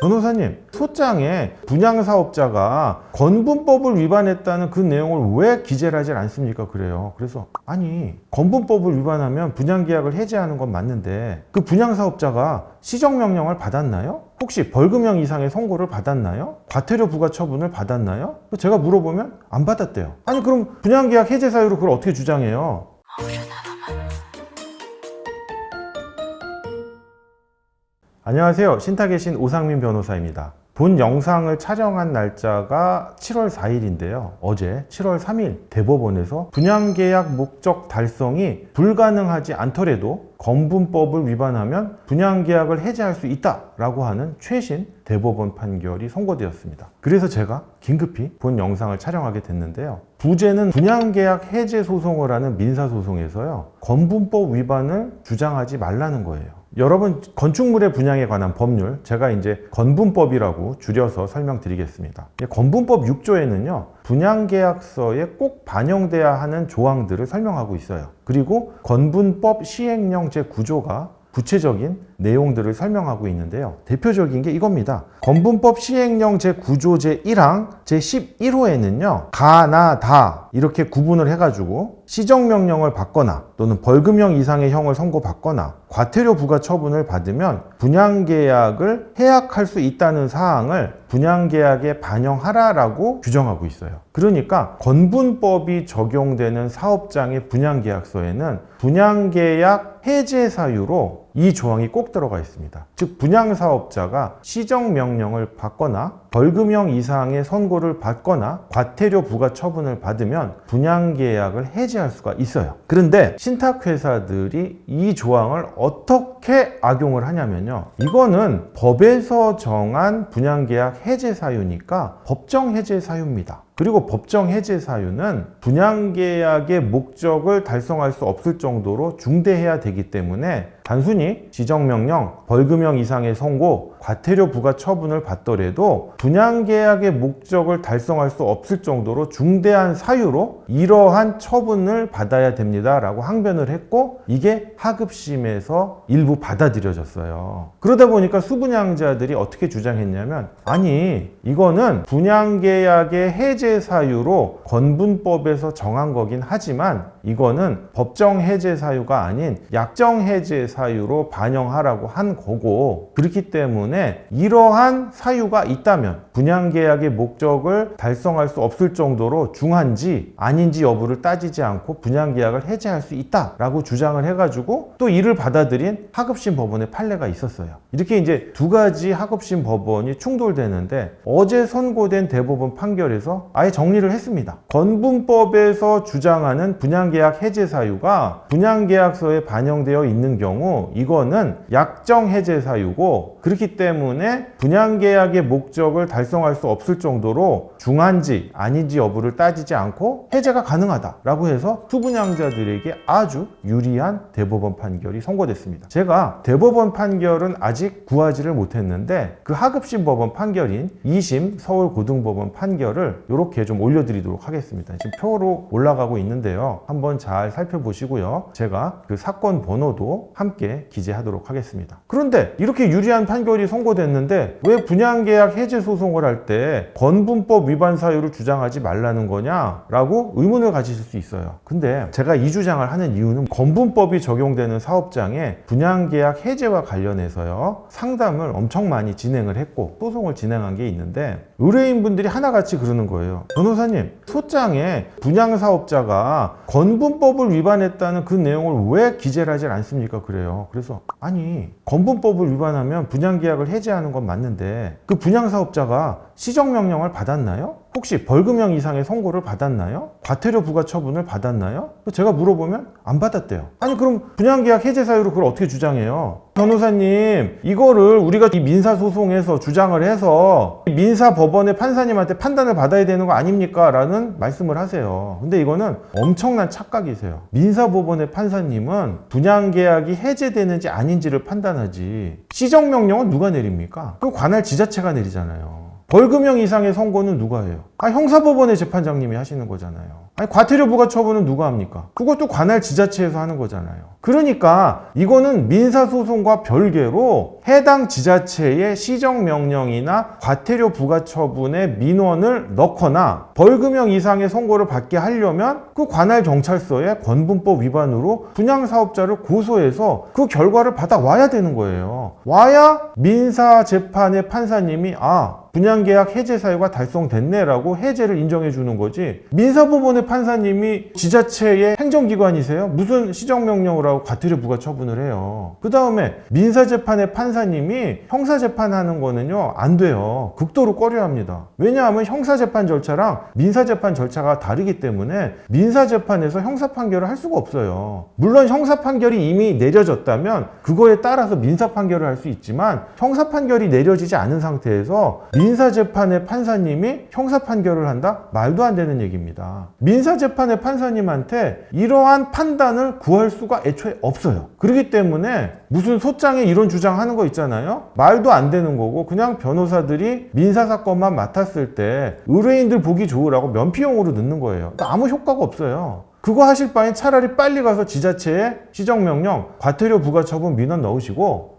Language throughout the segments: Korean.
변호사님, 소장에 분양사업자가 건분법을 위반했다는 그 내용을 왜 기재를 하질 않습니까? 그래요. 그래서 아니, 건분법을 위반하면 분양계약을 해지하는 건 맞는데 그 분양사업자가 시정명령을 받았나요? 혹시 벌금형 이상의 선고를 받았나요? 과태료 부과 처분을 받았나요? 제가 물어보면 안 받았대요. 아니, 그럼 분양계약 해제 사유로 그걸 어떻게 주장해요? 안녕하세요. 신탁의 신 오상민 변호사입니다. 본 영상을 촬영한 날짜가 7월 4일인데요. 어제 7월 3일 대법원에서 분양계약 목적 달성이 불가능하지 않더라도 건분법을 위반하면 분양계약을 해지할 수 있다라고 하는 최신 대법원 판결이 선고되었습니다. 그래서 제가 긴급히 본 영상을 촬영하게 됐는데요. 부제는 분양계약 해제 소송을 하는 민사소송에서요, 건분법 위반을 주장하지 말라는 거예요. 여러분, 건축물의 분양에 관한 법률, 제가 이제 건분법이라고 줄여서 설명드리겠습니다. 건분법 6조에는요, 분양계약서에 꼭 반영돼야 하는 조항들을 설명하고 있어요. 그리고 건분법 시행령 제9조가 구체적인 내용들을 설명하고 있는데요. 대표적인 게 이겁니다. 건분법 시행령 제9조 제1항 제11호에는요. 가나 다 이렇게 구분을 해가지고 시정명령을 받거나 또는 벌금형 이상의 형을 선고받거나 과태료 부과 처분을 받으면 분양계약을 해약할 수 있다는 사항을 분양계약에 반영하라라고 규정하고 있어요. 그러니까 건분법이 적용되는 사업장의 분양계약서에는 분양계약 해제 사유로 이 조항이 꼭 들어가 있습니다. 즉, 분양사업자가 시정명령을 받거나 벌금형 이상의 선고를 받거나 과태료 부과 처분을 받으면 분양계약을 해지할 수가 있어요. 그런데 신탁회사들이 이 조항을 어떻게 악용을 하냐면요, 이거는 법에서 정한 분양계약 해제 사유니까 법정 해제 사유입니다. 그리고 법정 해제 사유는 분양계약의 목적을 달성할 수 없을 정도로 중대해야 되기 때문에 단순히 시정명령, 벌금형 이상의 선고, 과태료 부과 처분을 받더라도 분양계약의 목적을 달성할 수 없을 정도로 중대한 사유로 이러한 처분을 받아야 됩니다 라고 항변을 했고, 이게 하급심에서 일부 받아들여졌어요. 그러다 보니까 수분양자들이 어떻게 주장했냐면, 아니, 이거는 분양계약의 해제 사유로 건분법에서 정한 거긴 하지만 이거는 법정 해제 사유가 아닌 약정 해제 사유로 반영하라고 한 거고, 그렇기 때문에 이러한 사유가 있다면 분양계약의 목적을 달성할 수 없을 정도로 중한지 아닌지 여부를 따지지 않고 분양계약을 해제할 수 있다라고 주장을 해가지고 또 이를 받아들인 하급심 법원의 판례가 있었어요. 이렇게 이제 두 가지 하급심 법원이 충돌되는데 어제 선고된 대법원 판결에서 아예 정리를 했습니다. 건분법에서 주장하는 분양계약 해제 사유가 분양계약서에 반영되어 있는 경우 이거는 약정 해제 사유고, 그렇기 때문에 분양계약의 목적을 달성할 수 없을 정도로 중한지 아닌지 여부를 따지지 않고 해제가 가능하다라고 해서 수분양자들에게 아주 유리한 대법원 판결이 선고됐습니다. 제가 대법원 판결은 아직 구하지를 못했는데 그 하급심 법원 판결인 2심 서울고등법원 판결을 이렇게 좀 올려드리도록 하겠습니다. 지금 표로 올라가고 있는데요. 한번 잘 살펴보시고요. 제가 그 사건 번호도 함께 기재하도록 하겠습니다. 그런데 이렇게 유리한 판결이 선고됐는데 왜 분양계약 해제 소송을 할 때 건분법 위반 사유를 주장하지 말라는 거냐? 라고 의문을 가지실 수 있어요. 근데 제가 이 주장을 하는 이유는 건분법이 적용되는 사업장에 분양계약 해제와 관련해서요, 상담을 엄청 많이 진행을 했고 소송을 진행한 게 있는데 의뢰인분들이 하나같이 그러는 거예요. 변호사님, 소장에 분양사업자가 건분법을 위반했다는 그 내용을 왜 기재를 하질 않습니까? 그래요. 그래서 아니, 건분법을 위반하면 분양계약을 해지하는 건 맞는데 그 분양사업자가 시정명령을 받았나요? 혹시 벌금형 이상의 선고를 받았나요? 과태료 부과 처분을 받았나요? 제가 물어보면 안 받았대요. 아니, 그럼 분양계약 해제 사유로 그걸 어떻게 주장해요? 변호사님, 이거를 우리가 이 민사소송에서 주장을 해서 민사법원의 판사님한테 판단을 받아야 되는 거 아닙니까? 라는 말씀을 하세요. 근데 이거는 엄청난 착각이세요. 민사법원의 판사님은 분양계약이 해제되는지 아닌지를 판단하지 시정명령은 누가 내립니까? 그 관할 지자체가 내리잖아요. 벌금형 이상의 선고는 누가 해요? 형사법원의 재판장님이 하시는 거잖아요. 과태료 부과 처분은 누가 합니까? 그것도 관할 지자체에서 하는 거잖아요. 그러니까 이거는 민사소송과 별개로 해당 지자체의 시정명령이나 과태료 부과처분에 민원을 넣거나 벌금형 이상의 선고를 받게 하려면 그 관할 경찰서에 건분법 위반으로 분양사업자를 고소해서 그 결과를 받아와야 되는 거예요. 와야 민사재판의 판사님이 분양계약 해제 사유가 달성됐네라고 해제를 인정해 주는 거지, 민사법원의 판사님이 지자체의 행정기관이세요? 무슨 시정명령을 하고 과태료 부과 처분을 해요. 그 다음에 민사재판의 판사님이 형사재판하는 거는요 안 돼요. 극도로 꺼려합니다. 왜냐하면 형사재판 절차랑 민사재판 절차가 다르기 때문에 민사재판에서 형사판결을 할 수가 없어요. 물론 형사판결이 이미 내려졌다면 그거에 따라서 민사판결을 할 수 있지만, 형사판결이 내려지지 않은 상태에서 민사재판의 판사님이 형사판결을 한다? 말도 안 되는 얘기입니다. 민사재판의 판사님한테 이러한 판단을 구할 수가 애초에 없어요. 그렇기 때문에 무슨 소장에 이런 주장하는 거 있잖아요. 말도 안 되는 거고, 그냥 변호사들이 민사사건만 맡았을 때 의뢰인들 보기 좋으라고 면피용으로 넣는 거예요. 아무 효과가 없어요. 그거 하실 바엔 차라리 빨리 가서 지자체에 시정명령, 과태료 부과처분 민원 넣으시고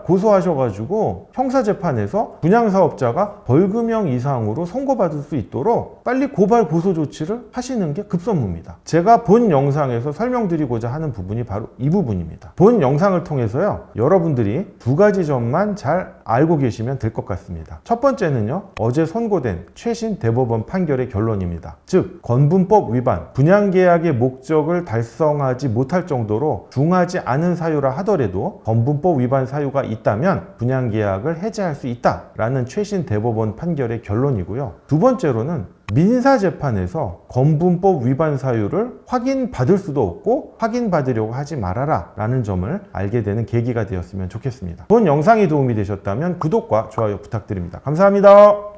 고소하셔가지고 형사재판에서 분양사업자가 벌금형 이상으로 선고받을 수 있도록 빨리 고발 고소 조치를 하시는 게 급선무입니다. 제가 본 영상에서 설명드리고자 하는 부분이 바로 이 부분입니다. 본 영상을 통해서요, 여러분들이 두 가지 점만 잘 알고 계시면 될 것 같습니다. 첫 번째는요, 어제 선고된 최신 대법원 판결의 결론입니다. 즉, 건분법 위반, 분양계약의 목적을 달성하지 못할 정도로 중하지 않은 사유라 하더라도 건분법 위반 사유가 있다면 분양계약을 해제할 수 있다라는 최신 대법원 판결의 결론이고요. 두 번째로는 민사재판에서 건분법 위반 사유를 확인받을 수도 없고 확인받으려고 하지 말아라 라는 점을 알게 되는 계기가 되었으면 좋겠습니다. 본 영상이 도움이 되셨다면 구독과 좋아요 부탁드립니다. 감사합니다.